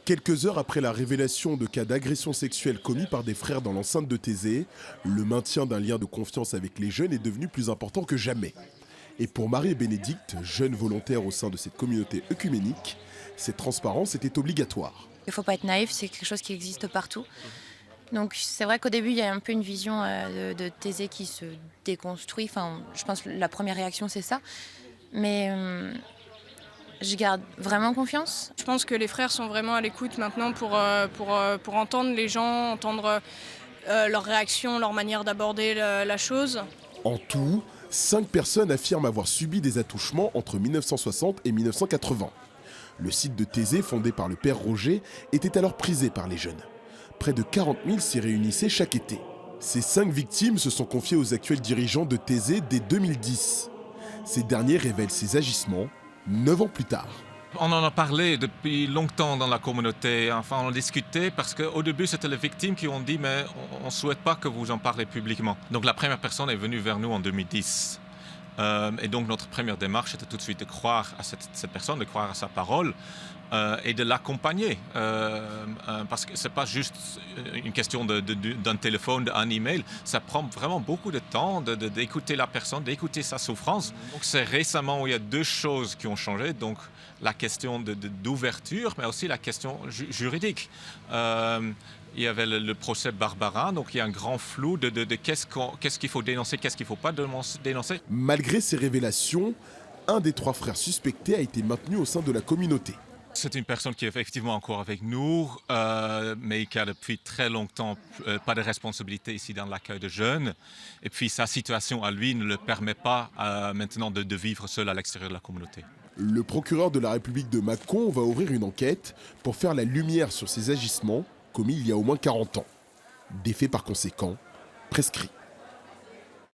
Quelques heures après la révélation de cas d'agression sexuelle commis par des frères dans l'enceinte de Thésée, le maintien d'un lien de confiance avec les jeunes est devenu plus important que jamais. Et pour Marie et Bénédicte, jeunes volontaires au sein de cette communauté œcuménique, cette transparence était obligatoire. Il ne faut pas être naïf, c'est quelque chose qui existe partout. Donc c'est vrai qu'au début, il y a un peu une vision de Thésée qui se déconstruit. Enfin, je pense que la première réaction, c'est ça. Mais je garde vraiment confiance. Je pense que les frères sont vraiment à l'écoute maintenant pour entendre les gens, entendre leurs réactions, leur manière d'aborder la chose. En tout, 5 personnes affirment avoir subi des attouchements entre 1960 et 1980. Le site de Thésée, fondé par le père Roger, était alors prisé par les jeunes. Près de 40 000 s'y réunissaient chaque été. Ces 5 victimes se sont confiées aux actuels dirigeants de Thésée dès 2010. Ces derniers révèlent ces agissements 9 ans plus tard. On en a parlé depuis longtemps dans la communauté, enfin on en discutait parce qu'au début c'était les victimes qui ont dit mais on ne souhaite pas que vous en parlez publiquement. Donc la première personne est venue vers nous en 2010. Et donc notre première démarche était tout de suite de croire à cette personne, de croire à sa parole et de l'accompagner. Parce que ce n'est pas juste une question d'un téléphone, d'un email, ça prend vraiment beaucoup de temps d'écouter la personne, d'écouter sa souffrance. Donc c'est récemment où il y a 2 choses qui ont changé, donc la question d'ouverture, mais aussi la question juridique. Il y avait le procès Barbara, donc il y a un grand flou de qu'est-ce qu'il faut dénoncer, qu'est-ce qu'il ne faut pas dénoncer. Malgré ces révélations, un des 3 frères suspectés a été maintenu au sein de la communauté. C'est une personne qui est effectivement encore avec nous, mais qui a depuis très longtemps pas de responsabilité ici dans l'accueil de jeunes. Et puis sa situation à lui ne le permet pas maintenant de vivre seul à l'extérieur de la communauté. Le procureur de la République de Mâcon va ouvrir une enquête pour faire la lumière sur ces agissements commis il y a au moins 40 ans. Des faits par conséquent prescrits.